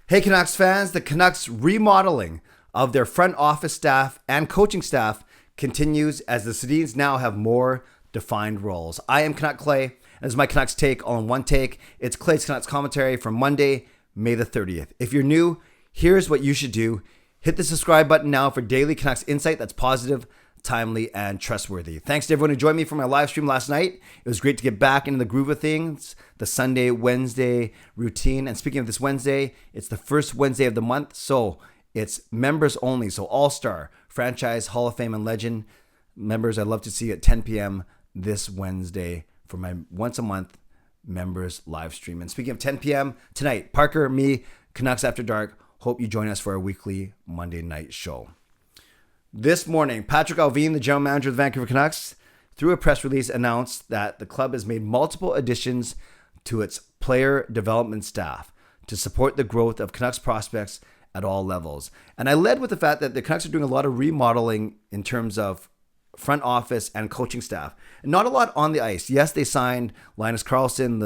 Hey Canucks fans, the Canucks remodeling of their front office staff and coaching staff continues as the Sedins now have more defined roles. I am Canuck Clay, and this is my Canucks take all in one take. It's Clay's Canucks commentary for Monday, May the 30th. If you're new, here's what you should do. Hit the subscribe button now for daily Canucks insight that's positive, timely, and trustworthy. Thanks to everyone who joined me for my live stream last night. It was great to get back into the groove of things, the Sunday, Wednesday routine. And speaking of this Wednesday, it's the first Wednesday of the month, so it's members only. So All-Star, Franchise, Hall of Fame, and Legend members I'd love to see at 10 p.m. this Wednesday for my once a month members live stream. And speaking of 10 p.m. tonight, Parker, me, Canucks After Dark, hope you join us for our weekly Monday night show. This morning, Patrik Allvin, the general manager of the Vancouver Canucks, through a press release announced that the club has made multiple additions to its player development staff to support the growth of Canucks prospects at all levels. And I led with the fact that the Canucks are doing a lot of remodeling in terms of front office and coaching staff. And not a lot on the ice. Yes, they signed Linus Karlsson,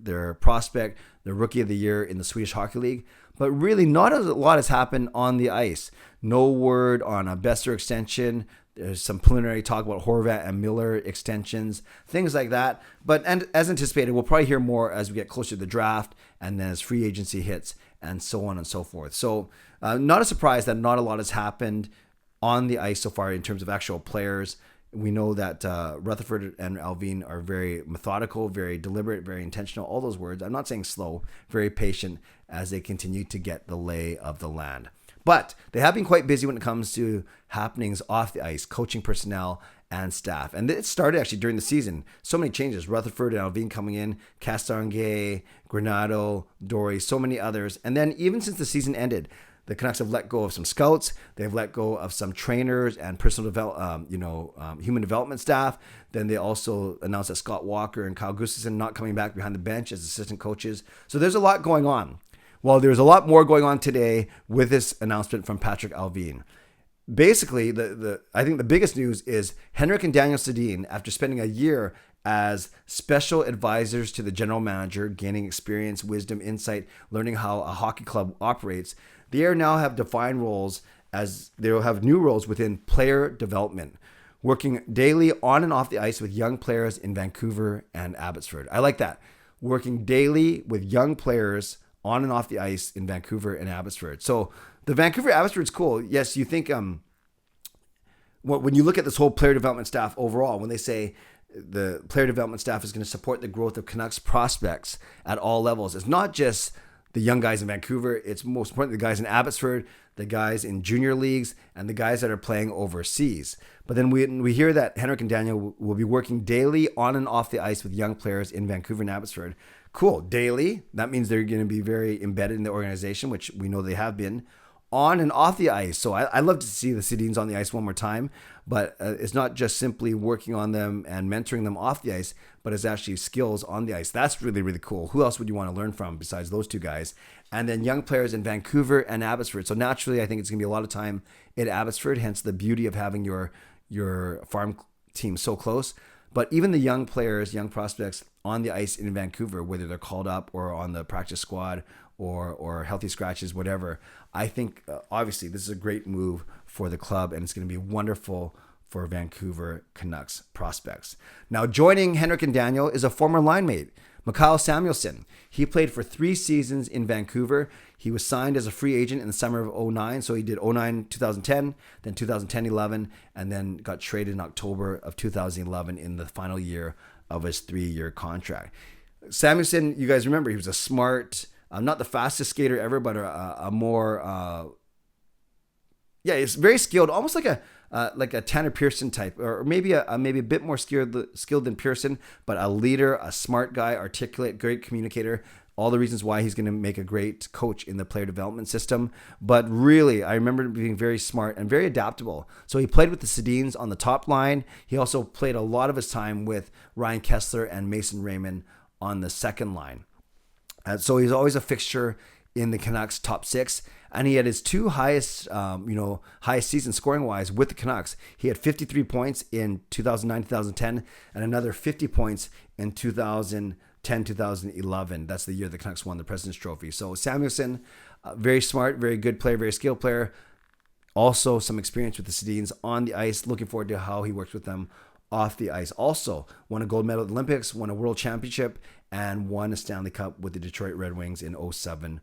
their prospect, their rookie of the year in the Swedish Hockey League, but really not a lot has happened on the ice. No word on a Besser extension. There's some preliminary talk about Horvat and Miller extensions, things like that. But and as anticipated, we'll probably hear more as we get closer to the draft and then as free agency hits and so on and so forth. So not a surprise that not a lot has happened on the ice so far in terms of actual players. We know that Rutherford and Allvin are very methodical, very deliberate, very intentional, all those words. I'm not saying slow, very patient as they continue to get the lay of the land. But they have been quite busy when it comes to happenings off the ice, coaching personnel and staff. And it started actually during the season. So many changes. Rutherford and Allvin coming in, Castonguay, Granado, Dory, so many others. And then even since the season ended, the Canucks have let go of some scouts. They've let go of some trainers and personal human development staff. Then they also announced that Scott Walker and Kyle Gustafson not coming back behind the bench as assistant coaches. So there's a lot going on. Well, there's a lot more going on today with this announcement from Patrik Allvin. Basically, I think the biggest news is Henrik and Daniel Sedin, after spending a year as special advisors to the general manager, gaining experience, wisdom, insight, learning how a hockey club operates, they now have defined roles as they will have new roles within player development, working daily on and off the ice with young players in Vancouver and Abbotsford. I like that. Working daily with young players on and off the ice in Vancouver and Abbotsford. So the Vancouver Abbotsford is cool. Yes, you think when you look at this whole player development staff overall, when they say the player development staff is going to support the growth of Canucks prospects at all levels, it's not just the young guys in Vancouver. It's most importantly the guys in Abbotsford, the guys in junior leagues, and the guys that are playing overseas. But then we hear that Henrik and Daniel will be working daily on and off the ice with young players in Vancouver and Abbotsford. Cool. Daily. That means they're going to be very embedded in the organization, which we know they have been, on and off the ice. So I love to see the Sedins on the ice one more time, but it's not just simply working on them and mentoring them off the ice, but it's actually skills on the ice. That's really, really cool. Who else would you want to learn from besides those two guys? And then young players in Vancouver and Abbotsford. So naturally, I think it's going to be a lot of time in Abbotsford, hence the beauty of having your farm team so close. But even the young players, young prospects on the ice in Vancouver, whether they're called up or on the practice squad or healthy scratches, whatever, I think obviously this is a great move for the club, and it's going to be wonderful for Vancouver Canucks prospects. Now, joining Henrik and Daniel is a former line mate, Mikael Samuelsson. He played for 3 seasons in Vancouver. He was signed as a free agent in the summer of 2009. So he did 2009, 2010, then 2010-11, and then got traded in October of 2011 in the final year of his 3-year contract. Samuelsson, you guys remember, he was a smart, not the fastest skater ever, but a more, he's very skilled, almost like a Tanner Pearson type, or maybe a bit more skilled than Pearson, but a leader, a smart guy, articulate, great communicator. All the reasons why he's going to make a great coach in the player development system. But really, I remember him being very smart and very adaptable. So he played with the Sedins on the top line. He also played a lot of his time with Ryan Kessler and Mason Raymond on the second line. So he's always a fixture in the Canucks top 6. And he had his 2 highest season scoring wise with the Canucks. He had 53 points in 2009, 2010, and another 50 points in 2010, 2011. That's the year the Canucks won the President's Trophy. So Samuelsson, very smart, very good player, very skilled player. Also some experience with the Sedins on the ice. Looking forward to how he works with them off the ice. Also won a gold medal at the Olympics, won a world championship, and won a Stanley Cup with the Detroit Red Wings in 07-08.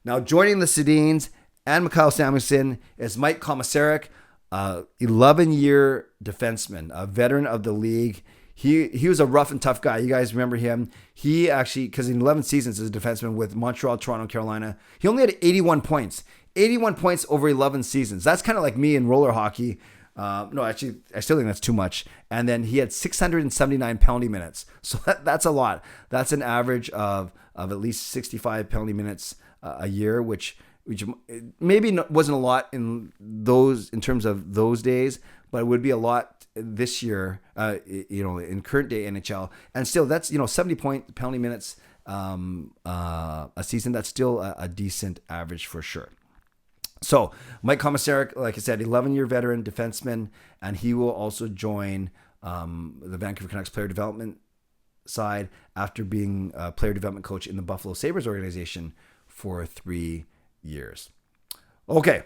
Now joining the Sedins and Mikael Samuelsson is Mike Komisarek, 11-year defenseman, a veteran of the league. He was a rough and tough guy. You guys remember him. He actually, because in 11 seasons as a defenseman with Montreal, Toronto, Carolina, he only had 81 points. 81 points over 11 seasons. That's kind of like me in roller hockey. No, actually, I still think that's too much. And then he had 679 penalty minutes. So that's a lot. That's an average of at least 65 penalty minutes a year, which maybe wasn't a lot in terms of those days, but it would be a lot this year, in current day NHL. And still, that's 70 penalty minutes a season. That's still a decent average for sure. So Mike Komisarek, like I said, 11-year veteran defenseman, and he will also join the Vancouver Canucks player development side after being a player development coach in the Buffalo Sabres organization for 3 years. Okay,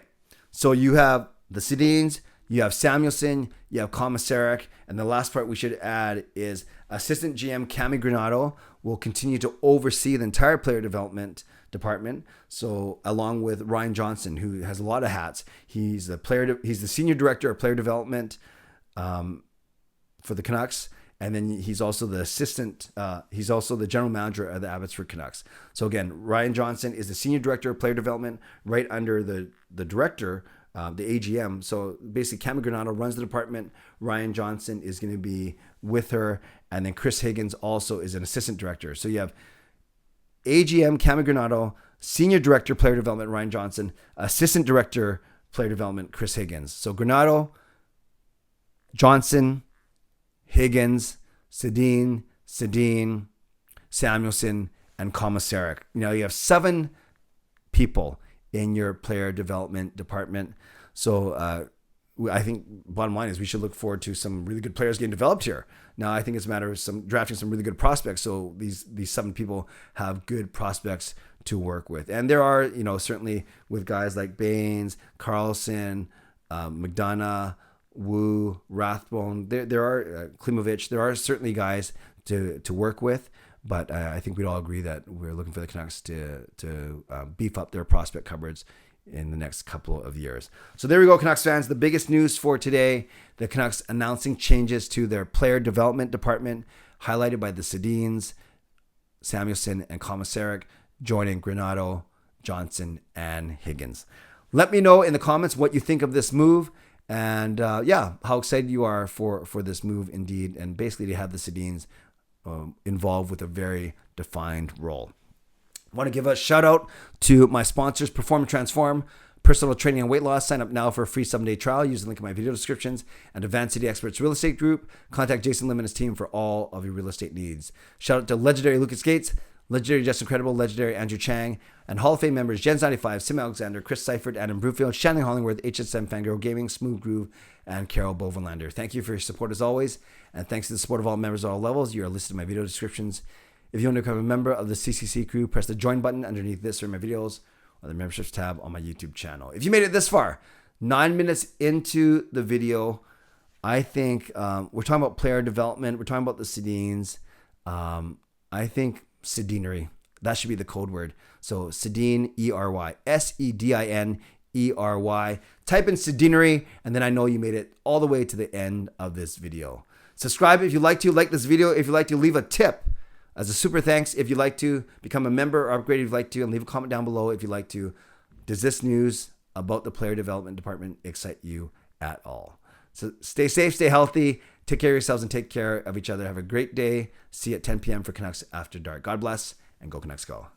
so you have the Sedins, you have Samuelsson, you have Komisarek, and the last part we should add is assistant GM Cammy Granado will continue to oversee the entire player development department. So along with Ryan Johnson, who has a lot of hats, he's the senior director of player development for the Canucks. And then he's also the assistant. He's also the general manager of the Abbotsford Canucks. So again, Ryan Johnson is the senior director of player development, right under the director, the AGM. So basically, Cammy Granado runs the department. Ryan Johnson is going to be with her, and then Chris Higgins also is an assistant director. So you have AGM Cammy Granado, senior director player development Ryan Johnson, assistant director player development Chris Higgins. So Granado, Johnson, Higgins, Sedin, Samuelsson, and Komisarek. You have 7 people in your player development department. So I think bottom line is we should look forward to some really good players getting developed here. Now I think it's a matter of drafting some really good prospects. So these 7 people have good prospects to work with. And there are, certainly with guys like Baines, Carlson, McDonough, Wu, Rathbone, there are Klimovich. There are certainly guys to work with, but I think we'd all agree that we're looking for the Canucks to beef up their prospect coverage in the next couple of years. So there we go, Canucks fans. The biggest news for today: the Canucks announcing changes to their player development department, highlighted by the Sedins, Samuelsson, and Komisarek joining Granado, Johnson, and Higgins. Let me know in the comments what you think of this move. And how excited you are for this move indeed, and basically to have the Sedins involved with a very defined role. I want to give a shout out to my sponsors, Perform and Transform, personal training and weight loss. Sign up now for a free 7-day trial. Use the link in my video descriptions. And Advanced City Experts Real Estate Group. Contact Jason Lim and his team for all of your real estate needs. Shout out to legendary Lucas Gates, legendary Justin Credible, legendary Andrew Chang, and Hall of Fame members Jens95, Sim Alexander, Chris Seifert, Adam Brewfield, Shannon Hollingworth, HSM Fangirl Gaming, Smooth Groove, and Carol Bovenlander. Thank you for your support as always, and thanks to the support of all members at all levels. You are listed in my video descriptions. If you want to become a member of the CCC crew, press the join button underneath this or my videos, or the memberships tab on my YouTube channel. If you made it this far, 9 minutes into the video, I think we're talking about player development. We're talking about the Sedins. I think Sedinery. That should be the code word. So Sedin, E-R-Y, Sedinery. Type in Sedinery, and then I know you made it all the way to the end of this video. Subscribe if you'd like to. Like this video if you'd like to. Leave a tip as a super thanks if you'd like to. Become a member or upgrade if you'd like to. And leave a comment down below if you'd like to. Does this news about the player development department excite you at all? So stay safe, stay healthy. Take care of yourselves and take care of each other. Have a great day. See you at 10 p.m. for Canucks After Dark. God bless, and go Canucks go.